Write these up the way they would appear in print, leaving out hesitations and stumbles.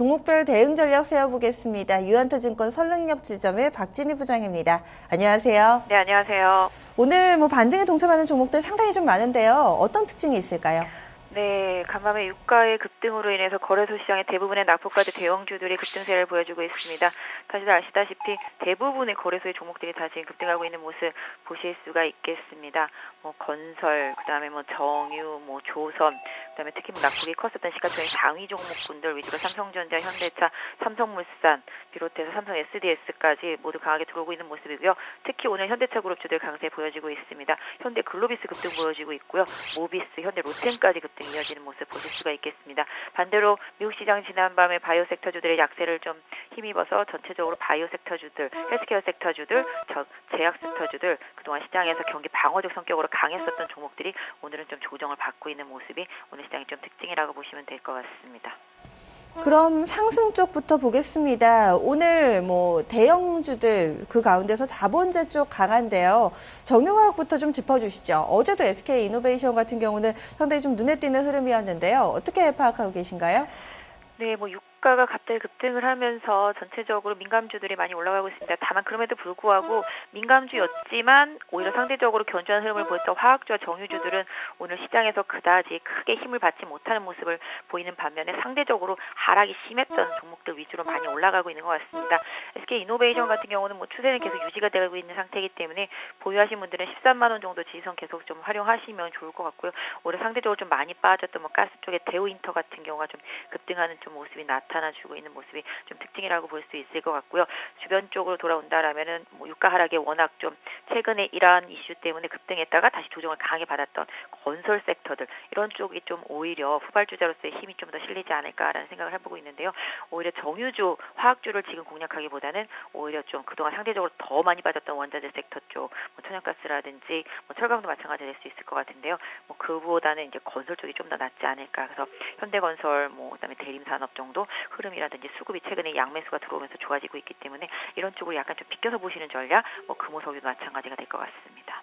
종목별 대응 전략 세워보겠습니다. 유한타증권 설릉역 지점의 박진희 부장입니다. 안녕하세요. 네, 안녕하세요. 오늘 반등에 동참하는 종목들 상당히 좀 많은데요. 어떤 특징이 있을까요? 네, 간밤에 유가의 급등으로 인해서 거래소 시장의 대부분의 낙폭까지 대형주들이 급등세를 보여주고 있습니다. 다시도 아시다시피 대부분의 거래소의 종목들이 다 지금 급등하고 있는 모습 보실 수가 있겠습니다. 건설, 그다음에 정유, 조선, 그다음에 특히 낙폭이 컸었던 시가총액 상위 종목군들 위주로 삼성전자, 현대차, 삼성물산 비롯해서 삼성 SDS까지 모두 강하게 들어오고 있는 모습이고요. 특히 오늘 현대차 그룹주들 강세 보여지고 있습니다. 현대 글로비스 급등 보여지고 있고요. 모비스, 현대 로템까지 급등 이어지는 모습 보실 수가 있겠습니다. 반대로 미국 시장 지난밤에 바이오 섹터주들의 약세를 좀 힘입어서 전체적으로 바이오 섹터주들, 헬스케어 섹터주들, 제약 섹터주들 그동안 시장에서 경기 방어적 성격으로 강했었던 종목들이 오늘은 좀 조정을 받고 있는 모습이 오늘 시장의 좀 특징이라고 보시면 될 것 같습니다. 그럼 상승 쪽부터 보겠습니다. 오늘 대형주들 그 가운데서 자본재 쪽 강한데요. 정유화학부터 좀 짚어주시죠. 어제도 SK이노베이션 같은 경우는 상당히 좀 눈에 띄는 흐름이었는데요. 어떻게 파악하고 계신가요? 네, 유가가 갑자기 급등을 하면서 전체적으로 민감주들이 많이 올라가고 있습니다. 다만 그럼에도 불구하고 민감주였지만 오히려 상대적으로 견조한 흐름을 보였던 화학주와 정유주들은 오늘 시장에서 그다지 크게 힘을 받지 못하는 모습을 보이는 반면에 상대적으로 하락이 심했던 종목들 위주로 많이 올라가고 있는 것 같습니다. SK이노베이션 같은 경우는 추세는 계속 유지가 되고 있는 상태이기 때문에 보유하신 분들은 13만 원 정도 지지선 계속 좀 활용하시면 좋을 것 같고요. 올해 상대적으로 좀 많이 빠졌던 가스 쪽의 대우인터 같은 경우가 좀 급등하는 좀 모습이 나타나주고 있는 모습이 좀 특징이라고 볼 수 있을 것 같고요. 주변 쪽으로 돌아온다라면은 유가 하락에 워낙 좀 최근에 이러한 이슈 때문에 급등했다가 다시 조정을 강하게 받았던 건설 섹터들 이런 쪽이 좀 오히려 후발주자로서의 힘이 좀 더 실리지 않을까라는 생각을 해보고 있는데요. 오히려 정유주, 화학주를 지금 공략하기보다는 오히려 좀 그동안 상대적으로 더 많이 빠졌던 원자재 섹터 쪽, 천연가스라든지 철강도 마찬가지 될 수 있을 것 같은데요. 그보다는 이제 건설 쪽이 좀 더 낫지 않을까. 그래서 현대건설, 그다음에 대림산업 정도 흐름이라든지 수급이 최근에 양매수가 들어오면서 좋아지고 있기 때문에 이런 쪽으로 약간 좀 비껴서 보시는 전략, 금호석유도 마찬가지가 될 것 같습니다.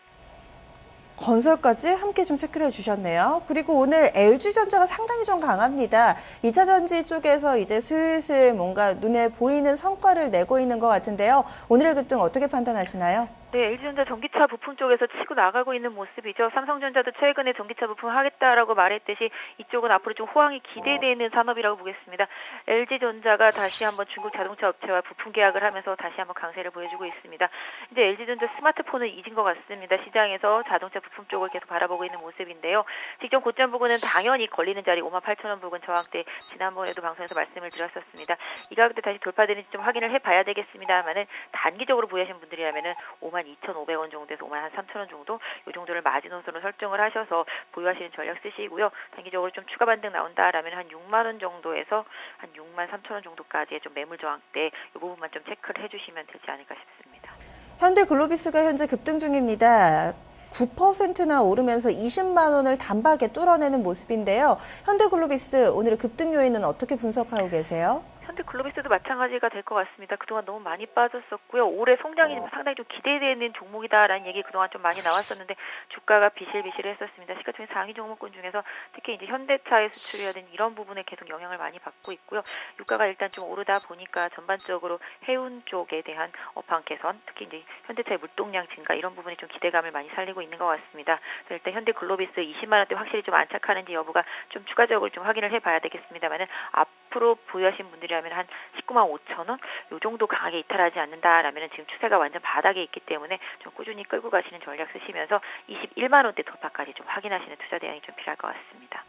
건설까지 함께 좀 체크를 해주셨네요. 그리고 오늘 LG전자가 상당히 좀 강합니다. 2차전지 쪽에서 이제 슬슬 뭔가 눈에 보이는 성과를 내고 있는 것 같은데요. 오늘의 급등 어떻게 판단하시나요? 네, LG전자 전기차 부품 쪽에서 치고 나가고 있는 모습이죠. 삼성전자도 최근에 전기차 부품 하겠다라고 말했듯이 이쪽은 앞으로 좀 호황이 기대되는 산업이라고 보겠습니다. LG전자가 다시 한번 중국 자동차 업체와 부품 계약을 하면서 다시 한번 강세를 보여주고 있습니다. 이제 LG전자 스마트폰을 잊은 것 같습니다. 시장에서 자동차 부품 쪽을 계속 바라보고 있는 모습인데요. 직전 고점 부근은 당연히 걸리는 자리 58,000원 부근 저항대 지난번에도 방송에서 말씀을 드렸었습니다. 이 가격대 다시 돌파되는지 좀 확인을 해봐야 되겠습니다만은 단기적으로 보유하신 분들이라면은 52,500원 정도에서 53,000원 정도 이 정도를 마지노선으로 설정을 하셔서 보유하시는 전략 쓰시고요. 단기적으로 좀 추가 반등 나온다라면 한 6만 원 정도에서 한 6만 3,000원 정도까지의 좀 매물 저항대 이 부분만 좀 체크를 해주시면 되지 않을까 싶습니다. 현대글로비스가 현재 급등 중입니다. 9%나 오르면서 20만 원을 단박에 뚫어내는 모습인데요. 현대글로비스 오늘의 급등 요인은 어떻게 분석하고 계세요? 현대글로비스도 마찬가지가 될 것 같습니다. 그동안 너무 많이 빠졌었고요. 올해 성장이 상당히 좀 기대되는 종목이다라는 얘기 그동안 좀 많이 나왔었는데 주가가 비실비실했었습니다. 시가총액 상위 종목군 중에서 특히 이제 현대차의 수출이라든지 이런 부분에 계속 영향을 많이 받고 있고요. 유가가 일단 좀 오르다 보니까 전반적으로 해운 쪽에 대한 업황 개선, 특히 이제 현대차의 물동량 증가 이런 부분이 좀 기대감을 많이 살리고 있는 것 같습니다. 그래서 일단 현대글로비스 20만 원대 확실히 좀 안착하는지 여부가 좀 추가적으로 좀 확인을 해봐야 되겠습니다만은 앞으로 보유하신 분들이라면 한 19만 5천 원 이 정도 강하게 이탈하지 않는다라면 지금 추세가 완전 바닥에 있기 때문에 좀 꾸준히 끌고 가시는 전략 쓰시면서 21만 원대 돌파까지 좀 확인하시는 투자 대응이 좀 필요할 것 같습니다.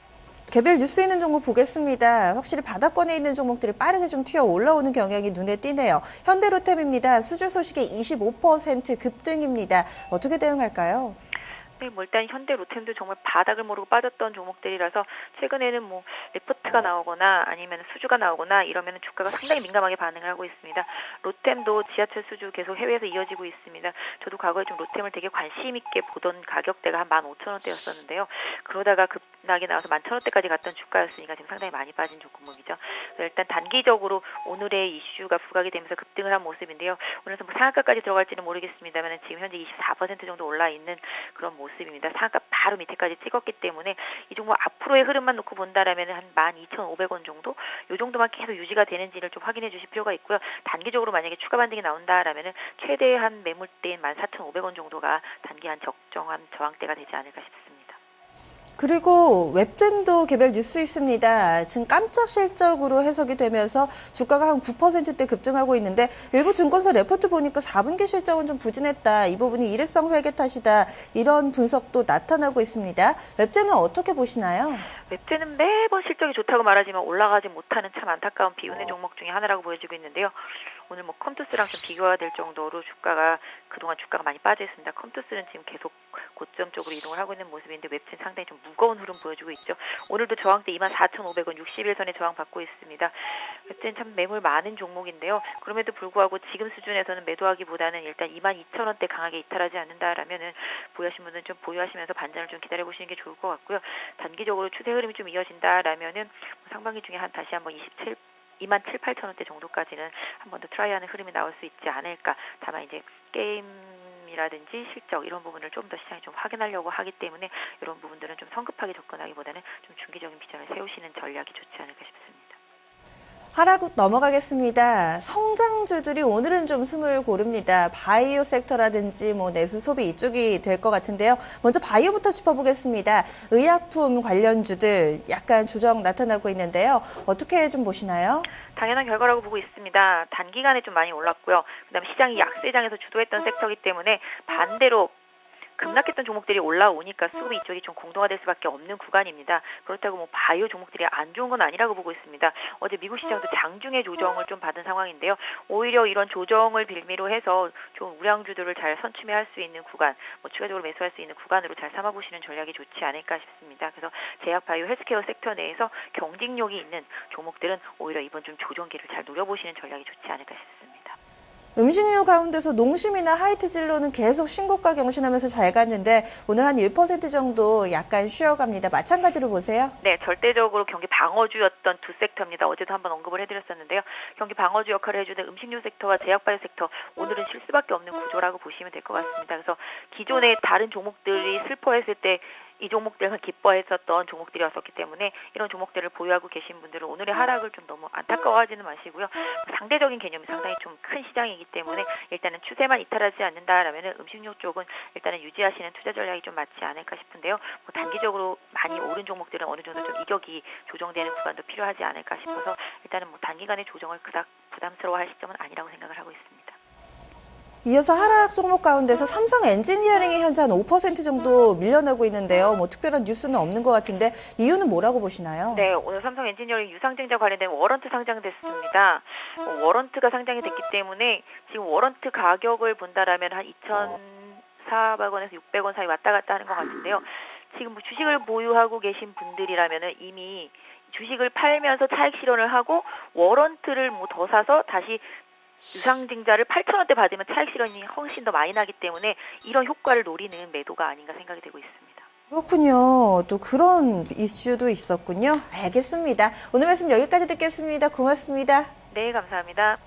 개별 뉴스 있는 종목 보겠습니다. 확실히 바닥권에 있는 종목들이 빠르게 좀 튀어 올라오는 경향이 눈에 띄네요. 현대로템입니다. 수주 소식에 25% 급등입니다. 어떻게 대응할까요? 네, 일단 현대 로템도 정말 바닥을 모르고 빠졌던 종목들이라서 최근에는 리포트가 나오거나 아니면 수주가 나오거나 이러면 주가가 상당히 민감하게 반응을 하고 있습니다. 로템도 지하철 수주 계속 해외에서 이어지고 있습니다. 저도 과거에 좀 로템을 되게 관심 있게 보던 가격대가 한 15,000원대였었는데요. 그러다가 급락이 나와서 11,000원대까지 갔던 주가였으니까 지금 상당히 많이 빠진 종목이죠. 일단 단기적으로 오늘의 이슈가 부각이 되면서 급등을 한 모습인데요. 오늘서 상한가까지 들어갈지는 모르겠습니다만 지금 현재 24% 정도 올라 있는 그런 모습입니다. 상한가 바로 밑에까지 찍었기 때문에 이 종목 앞으로 앞으로의 흐름만 놓고 본다라면 한 12,500원 정도, 이 정도만 계속 유지가 되는지를 좀 확인해 주실 필요가 있고요. 단기적으로 만약에 추가 반등이 나온다라면은 최대한 매물대인 14,500원 정도가 단기한 적정한 저항대가 되지 않을까 싶습니다. 그리고 웹젠도 개별 뉴스 있습니다. 지금 깜짝 실적으로 해석이 되면서 주가가 한 9%대 급등하고 있는데 일부 증권사 레포트 보니까 4분기 실적은 좀 부진했다. 이 부분이 일회성 회계 탓이다. 이런 분석도 나타나고 있습니다. 웹젠은 어떻게 보시나요? 웹젠은 매번 실적이 좋다고 말하지만 올라가지 못하는 참 안타까운 비운의 종목 중에 하나라고 보여지고 있는데요. 오늘 뭐 컴투스랑 좀 비교가 될 정도로 그동안 주가가 많이 빠져 있습니다. 컴투스는 지금 계속 고점 쪽으로 이동을 하고 있는 모습인데 웹진 상당히 좀 무거운 흐름 보여주고 있죠. 오늘도 저항대 24,500원 61선에 저항받고 있습니다. 웹진 참 매물 많은 종목인데요. 그럼에도 불구하고 지금 수준에서는 매도하기보다는 일단 22,000원대 강하게 이탈하지 않는다라면은 보유하신 분들은 좀 보유하시면서 반전을 좀 기다려보시는 게 좋을 것 같고요. 단기적으로 추세 흐름이 좀 이어진다라면은 상반기 중에 다시 한번 27,800원대 정도까지는 한 번 더 트라이하는 흐름이 나올 수 있지 않을까. 다만 이제 게임이라든지 실적 이런 부분을 좀 더 시장이 좀 확인하려고 하기 때문에 이런 부분들은 좀 성급하게 접근하기보다는 좀 중기적인 비전을 세우시는 전략이 좋지 않을까 싶습니다. 하락 넘어가겠습니다. 성장주들이 오늘은 좀 숨을 고릅니다. 바이오 섹터라든지 내수 소비 이쪽이 될 것 같은데요. 먼저 바이오부터 짚어보겠습니다. 의약품 관련주들 약간 조정 나타나고 있는데요. 어떻게 좀 보시나요? 당연한 결과라고 보고 있습니다. 단기간에 좀 많이 올랐고요. 그다음에 시장이 약세장에서 주도했던 섹터이기 때문에 반대로 급락했던 종목들이 올라오니까 수급이 이쪽이 좀 공동화될 수밖에 없는 구간입니다. 그렇다고 뭐 바이오 종목들이 안 좋은 건 아니라고 보고 있습니다. 어제 미국 시장도 장중에 조정을 좀 받은 상황인데요. 오히려 이런 조정을 빌미로 해서 좀 우량주들을 잘 선취매할 수 있는 구간, 추가적으로 매수할 수 있는 구간으로 잘 삼아보시는 전략이 좋지 않을까 싶습니다. 그래서 제약 바이오 헬스케어 섹터 내에서 경쟁력이 있는 종목들은 오히려 이번 좀 조정기를 잘 노려보시는 전략이 좋지 않을까 싶습니다. 음식료 가운데서 농심이나 하이트진로는 계속 신고가 경신하면서 잘 갔는데 오늘 한 1% 정도 약간 쉬어갑니다. 마찬가지로 보세요? 네, 절대적으로 경기 방어주였던 두 섹터입니다. 어제도 한번 언급을 해드렸었는데요. 경기 방어주 역할을 해주는 음식료 섹터와 제약바이오 섹터, 오늘은 쉴 수밖에 없는 구조라고 보시면 될 것 같습니다. 그래서 기존의 다른 종목들이 슬퍼했을 때 이 종목들은 기뻐했었던 종목들이었기 때문에 이런 종목들을 보유하고 계신 분들은 오늘의 하락을 좀 너무 안타까워하지는 마시고요. 상대적인 개념이 상당히 좀 큰 시장이기 때문에 일단은 추세만 이탈하지 않는다라면 음식료 쪽은 일단은 유지하시는 투자 전략이 좀 맞지 않을까 싶은데요. 단기적으로 많이 오른 종목들은 어느 정도 좀 이격이 조정되는 구간도 필요하지 않을까 싶어서 일단은 단기간의 조정을 그닥 부담스러워할 시점은 아니라고 생각을 하고 있습니다. 이어서 하락 종목 가운데서 삼성 엔지니어링이 현재 한 5% 정도 밀려나고 있는데요. 특별한 뉴스는 없는 것 같은데 이유는 뭐라고 보시나요? 네, 오늘 삼성 엔지니어링 유상증자 관련된 워런트 상장됐습니다. 워런트가 상장이 됐기 때문에 지금 워런트 가격을 본다라면 한 2,400원에서 600원 사이 왔다 갔다 하는 것 같은데요. 지금 주식을 보유하고 계신 분들이라면 이미 주식을 팔면서 차익 실현을 하고 워런트를 더 사서 다시 유상증자를 8,000원대 받으면 차익 실현이 훨씬 더 많이 나기 때문에 이런 효과를 노리는 매도가 아닌가 생각이 되고 있습니다. 그렇군요. 또 그런 이슈도 있었군요. 알겠습니다. 오늘 말씀 여기까지 듣겠습니다. 고맙습니다. 네, 감사합니다.